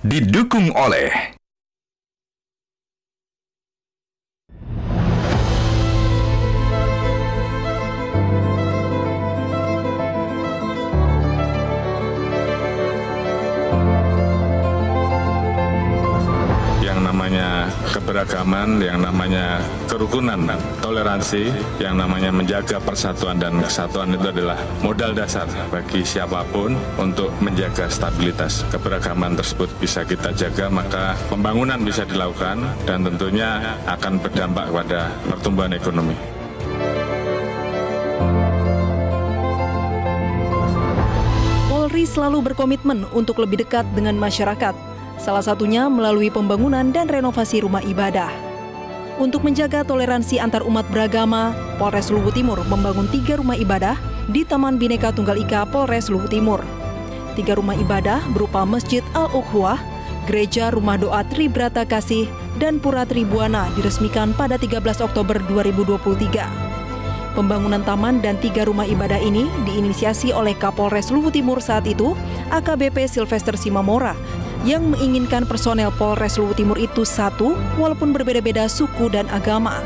didukung oleh keberagaman, yang namanya kerukunan, toleransi, yang namanya menjaga persatuan dan kesatuan itu adalah modal dasar bagi siapapun untuk menjaga stabilitas. Keberagaman tersebut bisa kita jaga, maka pembangunan bisa dilakukan dan tentunya akan berdampak pada pertumbuhan ekonomi. Polri selalu berkomitmen untuk lebih dekat dengan masyarakat. Salah satunya melalui pembangunan dan renovasi rumah ibadah. Untuk menjaga toleransi antar umat beragama, Polres Luwu Timur membangun 3 rumah ibadah di Taman Bhinneka Tunggal Ika Polres Luwu Timur. 3 rumah ibadah berupa Masjid Al-Ukhuwah, Gereja Rumah Doa Tribrata Kasih, dan Pura Tribuana diresmikan pada 13 Oktober 2023. Pembangunan taman dan 3 rumah ibadah ini diinisiasi oleh Kapolres Luwu Timur saat itu, AKBP Sylvester Simamora, yang menginginkan personel Polres Luwu Timur itu satu, walaupun berbeda-beda suku dan agama.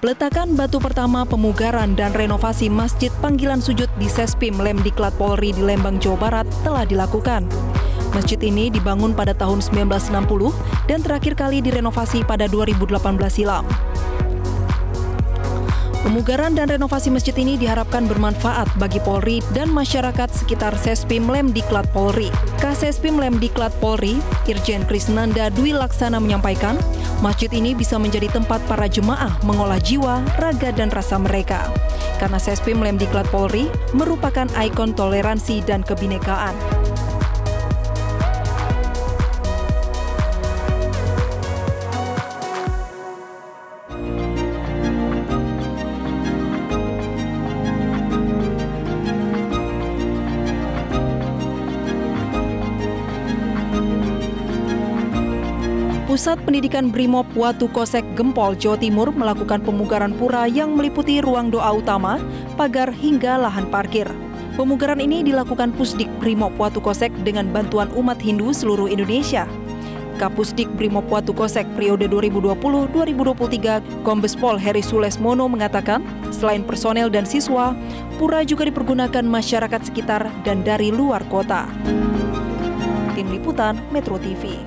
Peletakan batu pertama pemugaran dan renovasi Masjid Panggilan Sujud di Sespim Lemdiklat Polri di Lembang, Jawa Barat telah dilakukan. Masjid ini dibangun pada tahun 1960 dan terakhir kali direnovasi pada 2018 silam. Pemugaran dan renovasi masjid ini diharapkan bermanfaat bagi Polri dan masyarakat sekitar Sespim Lemdiklat Polri. Kasespim Lemdiklat Polri, Irjen Krisnanda Dwi Laksana menyampaikan, masjid ini bisa menjadi tempat para jemaah mengolah jiwa, raga, dan rasa mereka. Karena Sespim Lemdiklat Polri merupakan ikon toleransi dan kebinekaan. Pusat Pendidikan Brimob Watu Kosek Gempol, Jawa Timur melakukan pemugaran pura yang meliputi ruang doa utama, pagar hingga lahan parkir. Pemugaran ini dilakukan Pusdik Brimob Watu Kosek dengan bantuan umat Hindu seluruh Indonesia. Kapusdik Brimob Watu Kosek periode 2020-2023, Kombes Pol Heri Sulesmono mengatakan, selain personel dan siswa, pura juga dipergunakan masyarakat sekitar dan dari luar kota. Tim Liputan Metro TV.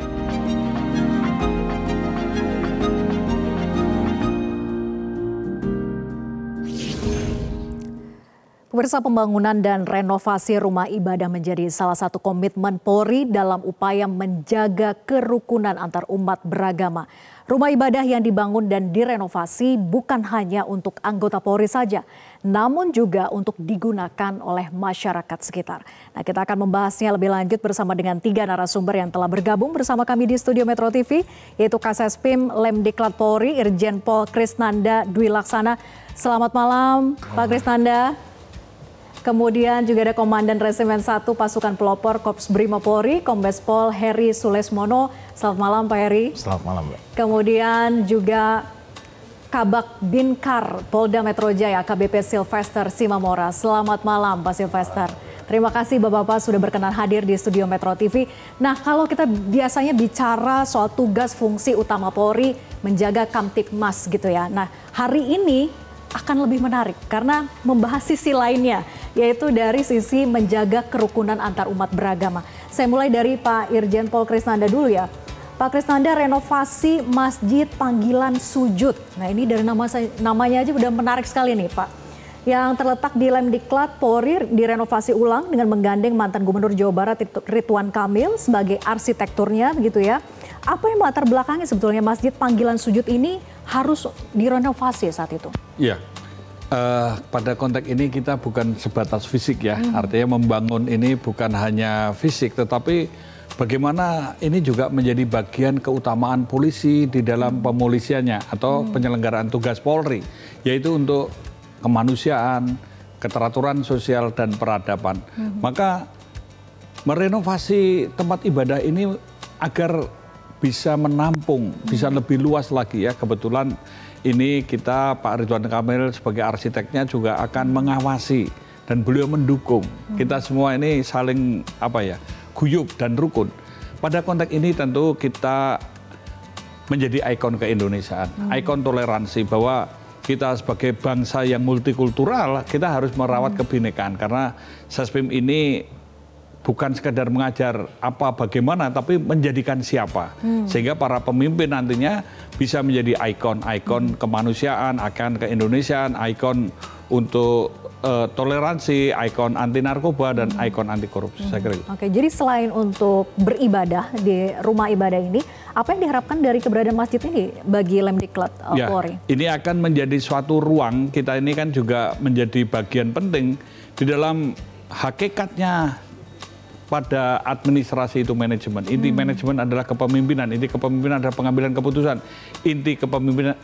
Pemirsa, pembangunan dan renovasi rumah ibadah menjadi salah satu komitmen Polri dalam upaya menjaga kerukunan antar umat beragama. Rumah ibadah yang dibangun dan direnovasi bukan hanya untuk anggota Polri saja, namun juga untuk digunakan oleh masyarakat sekitar. Nah, kita akan membahasnya lebih lanjut bersama dengan 3 narasumber yang telah bergabung bersama kami di studio Metro TV, yaitu Kasespim Lemdiklat Polri, Irjen Pol Krisnanda Dwi Laksana. Selamat malam, Pak Krisnanda. Kemudian juga ada Komandan Resimen 1 Pasukan Pelopor Korps Brimob Polri, Kombes Pol Heri Sulesmono. Selamat malam, Pak Heri. Selamat malam, Mbak. Kemudian juga Kabak Dinkar Polda Metro Jaya, AKBP Sylvester Simamora. Selamat malam, Pak Sylvester. Terima kasih Bapak-Bapak sudah berkenan hadir di studio Metro TV. Nah, kalau kita biasanya bicara soal tugas fungsi utama Polri menjaga Kamtipmas gitu ya. Nah, hari ini akan lebih menarik karena membahas sisi lainnya, yaitu dari sisi menjaga kerukunan antar umat beragama. Saya mulai dari Pak Irjen Pol Krisnanda dulu ya. Pak Krisnanda, renovasi Masjid Panggilan Sujud. Nah, ini dari namanya aja udah menarik sekali nih, Pak. Yang terletak di Lemdiklat Polri direnovasi ulang dengan menggandeng mantan Gubernur Jawa Barat Ridwan Kamil sebagai arsitekturnya begitu ya. Apa yang melatar belakangnya sebetulnya Masjid Panggilan Sujud ini harus direnovasi saat itu? Iya, pada konteks ini kita bukan sebatas fisik ya, artinya membangun ini bukan hanya fisik tetapi bagaimana ini juga menjadi bagian keutamaan polisi di dalam pemolisiannya atau penyelenggaraan tugas Polri, yaitu untuk kemanusiaan, keteraturan sosial, dan peradaban. Maka merenovasi tempat ibadah ini agar bisa menampung, bisa lebih luas lagi ya. Kebetulan ini kita Pak Ridwan Kamil sebagai arsiteknya juga akan mengawasi dan beliau mendukung. Kita semua ini saling guyub dan rukun. Pada konteks ini tentu kita menjadi ikon keindonesiaan, ikon toleransi, bahwa kita sebagai bangsa yang multikultural, kita harus merawat kebinekaan, karena Sespim ini bukan sekadar mengajar bagaimana, tapi menjadikan siapa. Sehingga para pemimpin nantinya bisa menjadi ikon kemanusiaan, ikon keindonesiaan, ikon untuk toleransi, ikon anti narkoba, dan ikon anti korupsi. Saya kira. Oke, jadi selain untuk beribadah di rumah ibadah ini, apa yang diharapkan dari keberadaan masjid ini bagi Lemdiklat Polri? Ini akan menjadi suatu ruang, kita ini kan juga menjadi bagian penting di dalam hakikatnya. Pada administrasi itu manajemen. Inti manajemen adalah kepemimpinan. Inti kepemimpinan adalah pengambilan keputusan. Inti kepemimpinan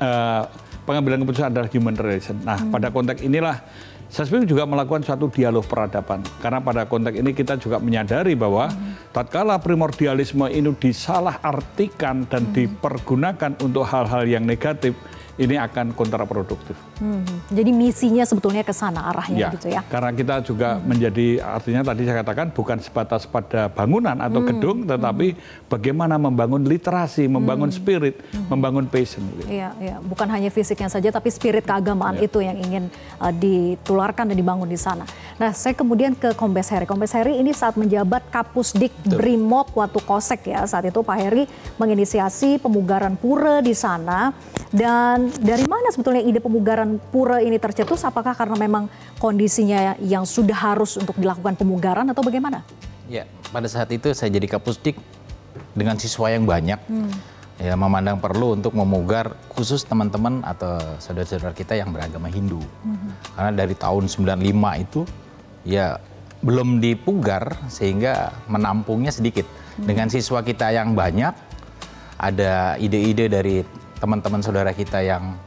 pengambilan keputusan adalah human relation. Nah, pada konteks inilah Sespim juga melakukan suatu dialog peradaban. Karena pada konteks ini kita juga menyadari bahwa tatkala primordialisme ini disalahartikan dan dipergunakan untuk hal-hal yang negatif, ini akan kontraproduktif. Jadi misinya sebetulnya ke sana arahnya gitu ya. Karena kita juga menjadi, artinya tadi saya katakan bukan sebatas pada bangunan atau gedung, tetapi bagaimana membangun literasi, membangun spirit, membangun passion. Gitu. Iya, bukan hanya fisiknya saja, tapi spirit keagamaan itu yang ingin ditularkan dan dibangun di sana. Nah, saya kemudian ke Kombes Heri. Kombes Heri ini saat menjabat Kapusdik Brimob Watu Kosek ya, saat itu Pak Heri menginisiasi pemugaran pura di sana. Dan dari mana sebetulnya ide pemugaran pura ini tercetus? Apakah karena memang kondisinya yang sudah harus untuk dilakukan pemugaran atau bagaimana? Ya, pada saat itu saya jadi Kapusdik dengan siswa yang banyak, ya memandang perlu untuk memugar khusus teman-teman atau saudara-saudara kita yang beragama Hindu. Karena dari tahun 95 itu ya belum dipugar sehingga menampungnya sedikit. Dengan siswa kita yang banyak, ada ide-ide dari teman-teman saudara kita yang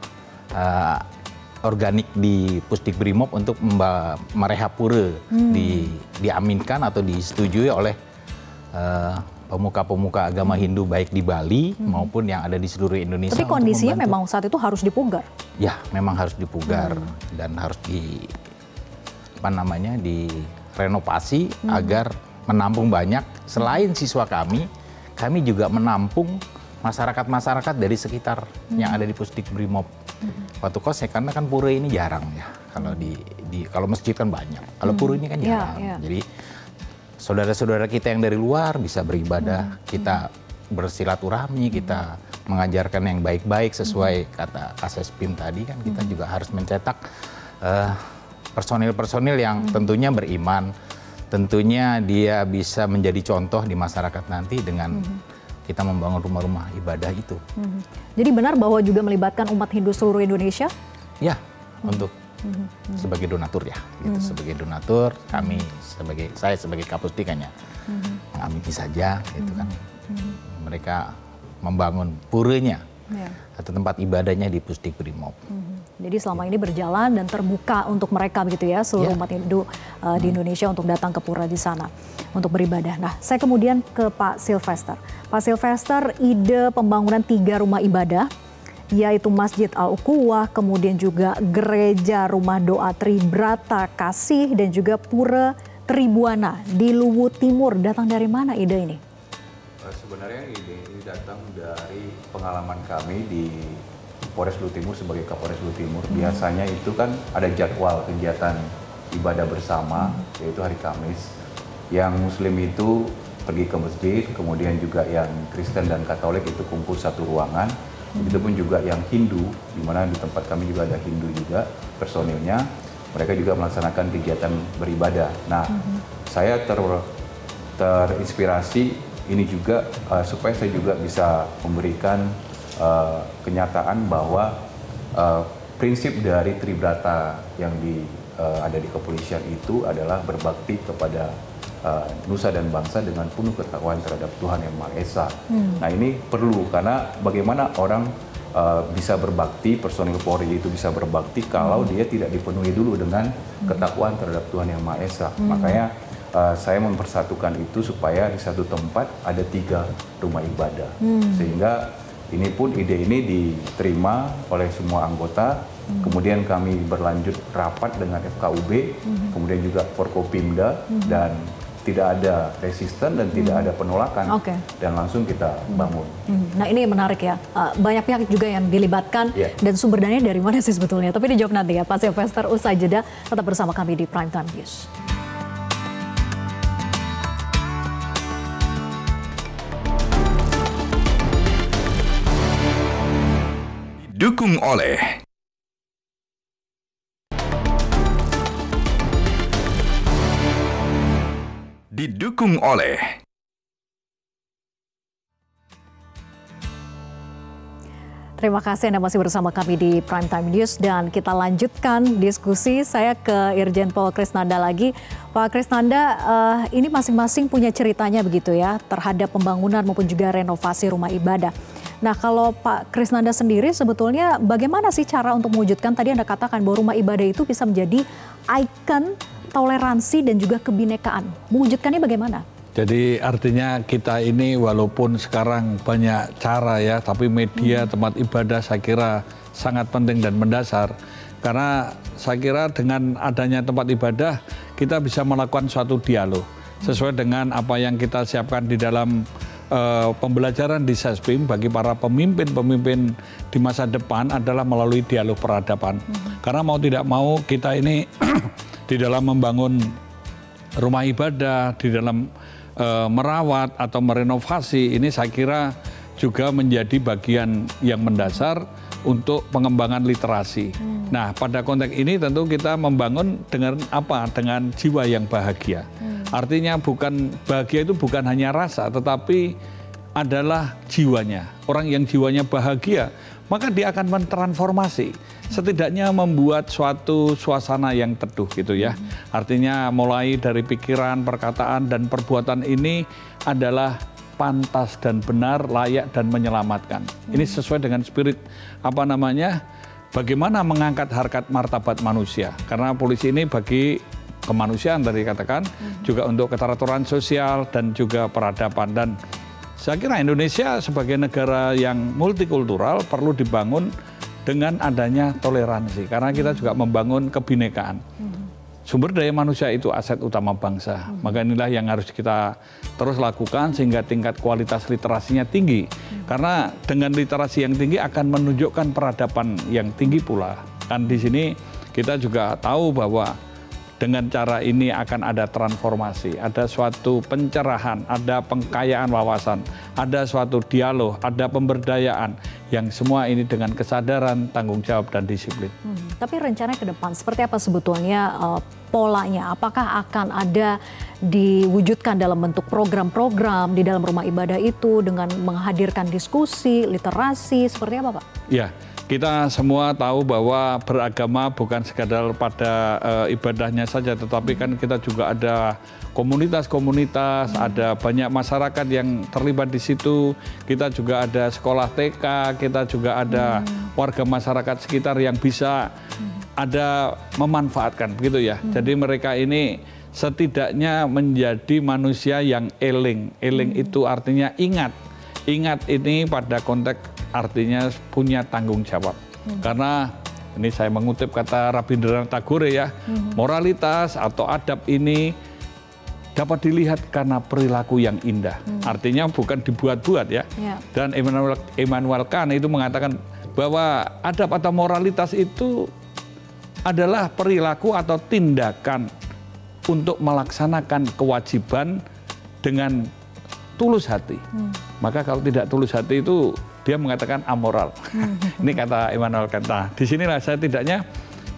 organik di Pusdik Brimob untuk merehab pura diaminkan atau disetujui oleh pemuka-pemuka agama Hindu baik di Bali maupun yang ada di seluruh Indonesia. Tapi kondisinya memang saat itu harus dipugar. Ya, memang harus dipugar dan harus direnovasi agar menampung banyak. Selain siswa kami juga menampung masyarakat-masyarakat dari sekitar yang ada di Pusdik Brimob Watu Kosek, karena kan pura ini jarang ya. Kalau masjid kan banyak, kalau pura ini kan jarang. Jadi saudara-saudara kita yang dari luar bisa beribadah, kita bersilaturahmi, kita mengajarkan yang baik-baik sesuai kata Sespim tadi kan, kita juga harus mencetak personil-personil yang tentunya beriman, tentunya dia bisa menjadi contoh di masyarakat nanti dengan kita membangun rumah-rumah ibadah itu. Jadi benar bahwa juga melibatkan umat Hindu seluruh Indonesia? Ya, untuk sebagai donatur ya, gitu. Sebagai donatur, saya sebagai Kapusdik hanya mengamini saja, gitu kan. Mereka membangun puranya atau tempat ibadahnya di Pusdik Brimob. Jadi selama ini berjalan dan terbuka untuk mereka begitu ya, seluruh umat Hindu di Indonesia untuk datang ke pura di sana untuk beribadah. Nah, saya kemudian ke Pak Sylvester. Pak Sylvester, ide pembangunan 3 rumah ibadah, yaitu Masjid Al-Ukhuwah, kemudian juga Gereja Rumah Doa Tribrata Kasih, dan juga Pura Tribuana di Luwu Timur. Datang dari mana ide ini? Sebenarnya ide ini datang dari pengalaman kami di Polres Luwu Timur sebagai Kapolres Luwu Timur. Biasanya itu kan ada jadwal kegiatan ibadah bersama, yaitu hari Kamis. Yang Muslim itu pergi ke masjid, kemudian juga yang Kristen dan Katolik itu kumpul satu ruangan. Begitupun juga yang Hindu, di mana di tempat kami juga ada Hindu juga personilnya. Mereka juga melaksanakan kegiatan beribadah. Nah, saya terinspirasi ini juga supaya saya juga bisa memberikan kenyataan bahwa prinsip dari Tribrata yang ada di kepolisian itu adalah berbakti kepada nusa dan bangsa dengan penuh ketakwaan terhadap Tuhan Yang Maha Esa. Nah ini perlu, karena bagaimana orang bisa berbakti, personil Polri itu bisa berbakti kalau dia tidak dipenuhi dulu dengan ketakwaan terhadap Tuhan Yang Maha Esa. Makanya saya mempersatukan itu supaya di satu tempat ada 3 rumah ibadah. Sehingga ini pun ide ini diterima oleh semua anggota. Kemudian kami berlanjut rapat dengan FKUB, kemudian juga Forkopimda, dan tidak ada resisten dan tidak ada penolakan, dan langsung kita bangun. Nah ini menarik ya, banyak pihak juga yang dilibatkan, dan sumber dananya dari mana sih sebetulnya? Tapi dijawab nanti ya Pak Sylvester, usai jeda. Tetap bersama kami di Prime Time News. Didukung oleh Terima kasih Anda masih bersama kami di Prime Time News, dan kita lanjutkan diskusi. Saya ke Irjen Pol Krisnanda lagi. Pak Krisnanda, ini masing-masing punya ceritanya begitu ya terhadap pembangunan maupun juga renovasi rumah ibadah. Nah kalau Pak Krisnanda sendiri sebetulnya bagaimana sih cara untuk mewujudkan, tadi Anda katakan bahwa rumah ibadah itu bisa menjadi ikon toleransi dan juga kebinekaan. Mewujudkannya bagaimana? Jadi artinya kita ini walaupun sekarang banyak cara ya, tapi media tempat ibadah saya kira sangat penting dan mendasar. Karena saya kira dengan adanya tempat ibadah kita bisa melakukan suatu dialog sesuai dengan apa yang kita siapkan di dalam pembelajaran di Sespim bagi para pemimpin-pemimpin di masa depan adalah melalui dialog peradaban. Karena mau tidak mau kita ini di dalam membangun rumah ibadah, di dalam merawat atau merenovasi, ini saya kira juga menjadi bagian yang mendasar untuk pengembangan literasi. Nah, pada konteks ini tentu kita membangun dengan apa? Dengan jiwa yang bahagia. Artinya bahagia itu bukan hanya rasa, tetapi adalah jiwanya. Orang yang jiwanya bahagia, maka dia akan mentransformasi. Setidaknya membuat suatu suasana yang teduh gitu ya. Artinya mulai dari pikiran, perkataan, dan perbuatan ini adalah pantas dan benar, layak dan menyelamatkan. Ini sesuai dengan spirit bagaimana mengangkat harkat martabat manusia. Karena polisi ini bagi kemanusiaan tadi katakan, juga untuk keteraturan sosial dan juga peradaban. Dan saya kira Indonesia sebagai negara yang multikultural perlu dibangun dengan adanya toleransi, karena kita juga membangun kebinekaan. Sumber daya manusia itu aset utama bangsa, maka inilah yang harus kita terus lakukan sehingga tingkat kualitas literasinya tinggi. Karena dengan literasi yang tinggi akan menunjukkan peradaban yang tinggi pula. Kan di sini kita juga tahu bahwa dengan cara ini akan ada transformasi, ada suatu pencerahan, ada pengkayaan wawasan, ada suatu dialog, ada pemberdayaan, yang semua ini dengan kesadaran, tanggung jawab, dan disiplin. Tapi rencana ke depan, seperti apa sebetulnya polanya? Apakah akan ada diwujudkan dalam bentuk program-program di dalam rumah ibadah itu dengan menghadirkan diskusi, literasi, seperti apa Pak? Ya. Kita semua tahu bahwa beragama bukan sekadar pada ibadahnya saja, tetapi kan kita juga ada komunitas-komunitas, ada banyak masyarakat yang terlibat di situ. Kita juga ada sekolah TK, kita juga ada warga masyarakat sekitar yang bisa ada memanfaatkan, begitu ya. Jadi mereka ini setidaknya menjadi manusia yang eling. Eling itu artinya ingat. Ingat ini pada konteks artinya punya tanggung jawab. Karena ini saya mengutip kata Rabindranath Tagore ya, moralitas atau adab ini dapat dilihat karena perilaku yang indah. Artinya bukan dibuat-buat ya. Dan Immanuel Kant itu mengatakan bahwa adab atau moralitas itu adalah perilaku atau tindakan untuk melaksanakan kewajiban dengan tulus hati. Maka kalau tidak tulus hati itu dia mengatakan amoral. Ini kata Immanuel Kant. Nah, disinilah saya tidaknya,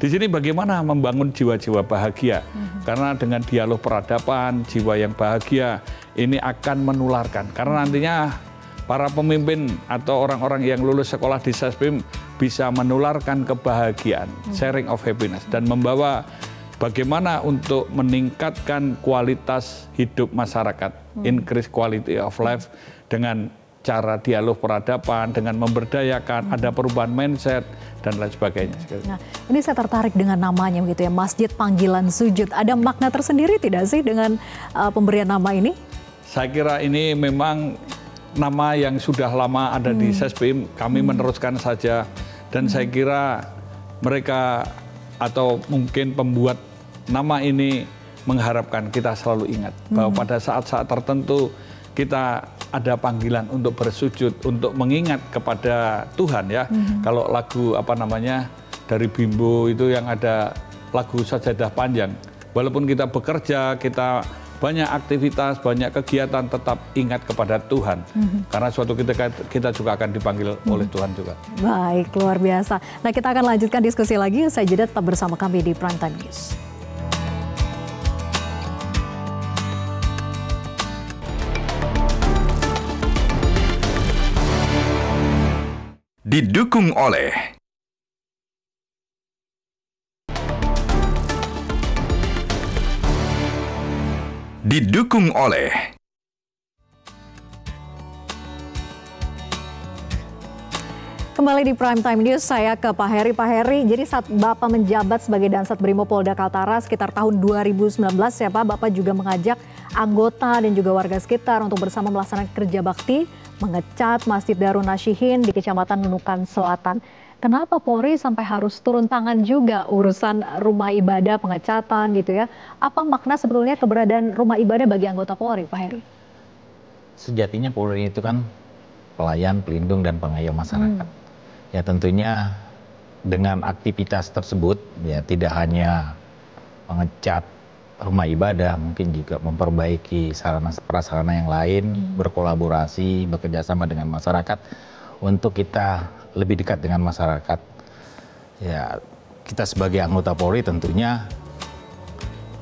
di sini bagaimana membangun jiwa-jiwa bahagia. Karena dengan dialog peradaban, jiwa yang bahagia ini akan menularkan. Karena nantinya para pemimpin atau orang-orang yang lulus sekolah di Sespim bisa menularkan kebahagiaan, sharing of happiness, dan membawa bagaimana untuk meningkatkan kualitas hidup masyarakat, increase quality of life dengan cara dialog peradaban, dengan memberdayakan, ada perubahan mindset, dan lain sebagainya. Nah, ini saya tertarik dengan namanya begitu ya, Masjid Panggilan Sujud. Ada makna tersendiri tidak sih dengan pemberian nama ini? Saya kira ini memang nama yang sudah lama ada di SESBIM, kami meneruskan saja. Dan saya kira mereka atau mungkin pembuat nama ini mengharapkan kita selalu ingat bahwa pada saat-saat tertentu kita ada panggilan untuk bersujud, untuk mengingat kepada Tuhan ya. Kalau lagu dari Bimbo itu yang ada lagu sajadah panjang. Walaupun kita bekerja, kita banyak aktivitas, banyak kegiatan, tetap ingat kepada Tuhan. Karena suatu kita juga akan dipanggil oleh Tuhan juga. Baik, luar biasa. Nah, kita akan lanjutkan diskusi lagi. Usai jeda tetap bersama kami di Prime Time News. Didukung oleh Kembali di Prime Time News, saya ke Pak Heri. Pak Heri, jadi saat Bapak menjabat sebagai Dansat Brimopolda Kaltara sekitar tahun 2019 ya Pak, Bapak juga mengajak anggota dan juga warga sekitar untuk bersama melaksanakan kerja bakti, mengecat Masjid Darun Nasihin di Kecamatan Nunukan Selatan. Kenapa Polri sampai harus turun tangan juga urusan rumah ibadah, pengecatan gitu ya? Apa makna sebetulnya keberadaan rumah ibadah bagi anggota Polri, Pak Heri? Sejatinya Polri itu kan pelayan, pelindung, dan pengayom masyarakat. Ya tentunya dengan aktivitas tersebut ya tidak hanya mengecat rumah ibadah, mungkin juga memperbaiki sarana prasarana yang lain, berkolaborasi, bekerjasama dengan masyarakat untuk kita lebih dekat dengan masyarakat. Ya kita sebagai anggota Polri tentunya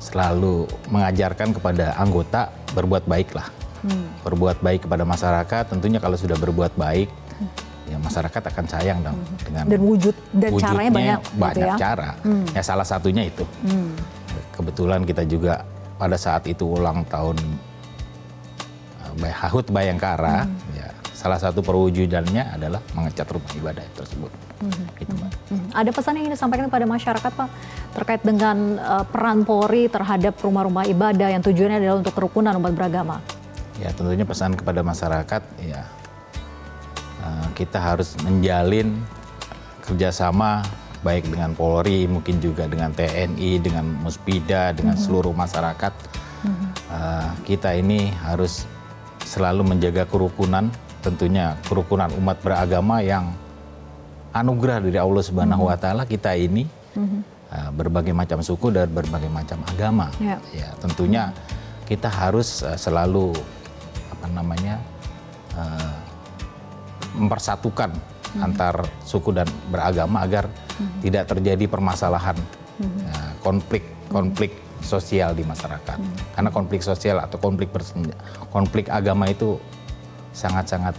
selalu mengajarkan kepada anggota berbuat baiklah, berbuat baik kepada masyarakat. Tentunya kalau sudah berbuat baik, ya masyarakat akan sayang dong dengan dan caranya banyak gitu ya? Cara. Ya salah satunya itu. Kebetulan kita juga pada saat itu ulang tahun HUT Bayangkara, ya salah satu perwujudannya adalah mengecat rumah ibadah tersebut. Gitu, Mbak. Ada pesan yang ingin disampaikan kepada masyarakat Pak terkait dengan peran Polri terhadap rumah-rumah ibadah yang tujuannya adalah untuk kerukunan umat beragama? Ya tentunya pesan kepada masyarakat ya. Kita harus menjalin kerjasama baik dengan Polri, mungkin juga dengan TNI, dengan Muspida, dengan seluruh masyarakat. Kita ini harus selalu menjaga kerukunan, tentunya kerukunan umat beragama yang anugerah dari Allah Subhanahu wa Ta'ala. Kita ini berbagai macam suku dan berbagai macam agama. Ya, tentunya kita harus selalu mempersatukan antar suku dan beragama agar tidak terjadi permasalahan konflik sosial di masyarakat. Karena konflik sosial atau konflik agama itu sangat-sangat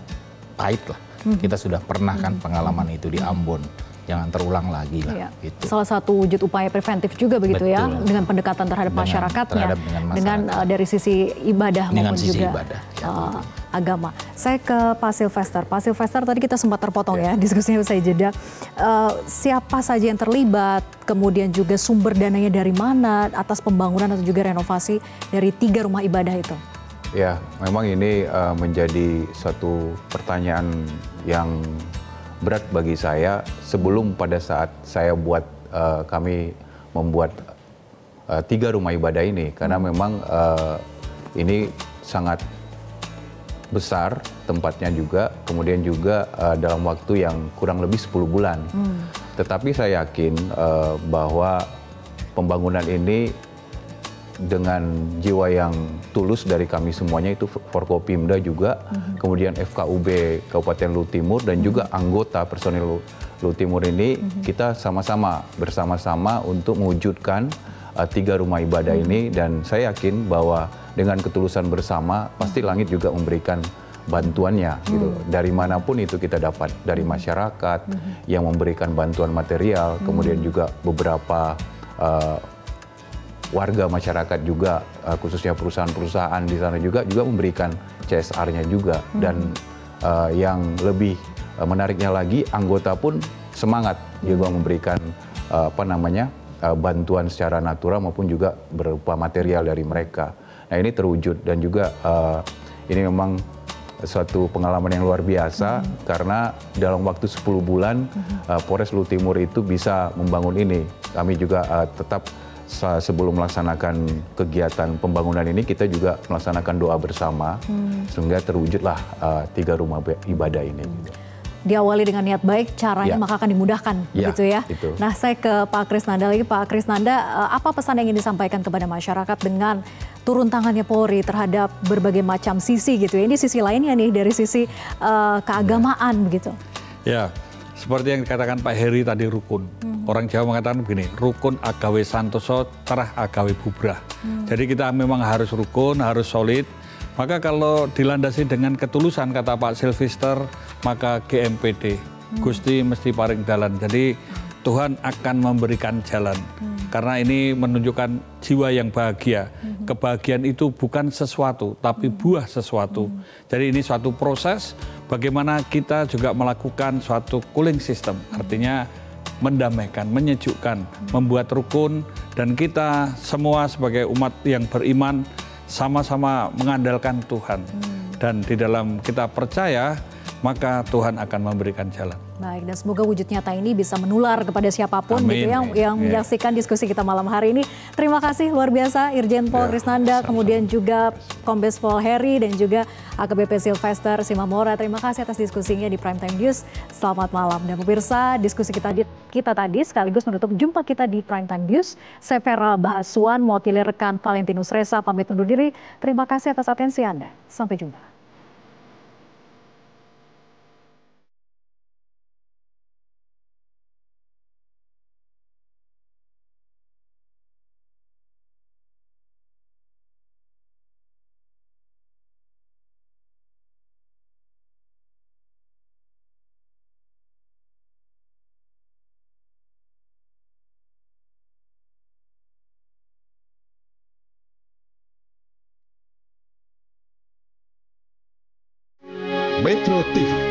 pahit lah. Kita sudah pernah kan pengalaman itu di Ambon. Jangan terulang lagi lah. Gitu. Salah satu wujud upaya preventif juga begitu. Betul. Ya, dengan pendekatan terhadap masyarakatnya, dengan dari sisi ibadah dengan maupun sisi juga ibadah, agama. Saya ke Pak Silvester. Pak Silvester, tadi kita sempat terpotong ya diskusinya usai jeda. Siapa saja yang terlibat, kemudian juga sumber dananya dari mana atas pembangunan atau juga renovasi dari 3 rumah ibadah itu? Ya, memang ini menjadi satu pertanyaan yang berat bagi saya sebelum pada saat saya kami membuat 3 rumah ibadah ini, karena memang ini sangat besar tempatnya juga, kemudian juga dalam waktu yang kurang lebih 10 bulan. Tetapi saya yakin bahwa pembangunan ini dengan jiwa yang tulus dari kami semuanya, itu Forkopimda juga, kemudian FKUB Kabupaten Luhut Timur dan juga anggota personil Luhut Timur ini, kita sama-sama bersama-sama untuk mewujudkan 3 rumah ibadah ini, dan saya yakin bahwa dengan ketulusan bersama pasti langit juga memberikan bantuannya gitu. Dari manapun itu kita dapat, dari masyarakat yang memberikan bantuan material, kemudian juga beberapa warga masyarakat juga, khususnya perusahaan-perusahaan di sana juga memberikan CSR-nya juga. Dan yang lebih menariknya lagi, anggota pun semangat juga memberikan bantuan secara natural maupun juga berupa material dari mereka. Nah ini terwujud dan juga ini memang suatu pengalaman yang luar biasa karena dalam waktu 10 bulan Polres Luhut Timur itu bisa membangun ini. Kami juga tetap sebelum melaksanakan kegiatan pembangunan ini kita juga melaksanakan doa bersama sehingga terwujudlah 3 rumah ibadah ini. Diawali dengan niat baik, caranya maka akan dimudahkan, begitu ya. Itu. Nah, saya ke Pak Krisnanda lagi. Pak Krisnanda, apa pesan yang ingin disampaikan kepada masyarakat dengan turun tangannya Polri terhadap berbagai macam sisi gitu ya? Ini sisi lainnya nih dari sisi keagamaan begitu. Ya, seperti yang dikatakan Pak Heri tadi rukun. Orang Jawa mengatakan begini, rukun agawe santoso, cerah agawe bubrah. Jadi kita memang harus rukun, harus solid. Maka kalau dilandasi dengan ketulusan, kata Pak Silvester, maka GMPD, Gusti mesti paring dalan. Jadi Tuhan akan memberikan jalan. Karena ini menunjukkan jiwa yang bahagia. Kebahagiaan itu bukan sesuatu, tapi buah sesuatu. Jadi ini suatu proses bagaimana kita juga melakukan suatu cooling system. Artinya mendamaikan, menyejukkan, membuat rukun. Dan kita semua sebagai umat yang beriman, sama-sama mengandalkan Tuhan. Dan di dalam kita percaya, maka Tuhan akan memberikan jalan. Baik, dan semoga wujud nyata ini bisa menular kepada siapapun gitu yang menyaksikan diskusi kita malam hari ini. Terima kasih luar biasa Irjen Pol Krisnanda, kemudian juga Kombes Pol Heri dan juga AKBP Silvester Simamora. Terima kasih atas diskusinya di Prime Time News. Selamat malam. Dan pemirsa, diskusi kita tadi sekaligus menutup jumpa kita di Prime Time News. Saya Vera Bahasuan, mewakili rekan Valentinus Reza, pamit undur diri. Terima kasih atas atensi Anda. Sampai jumpa. Metro TV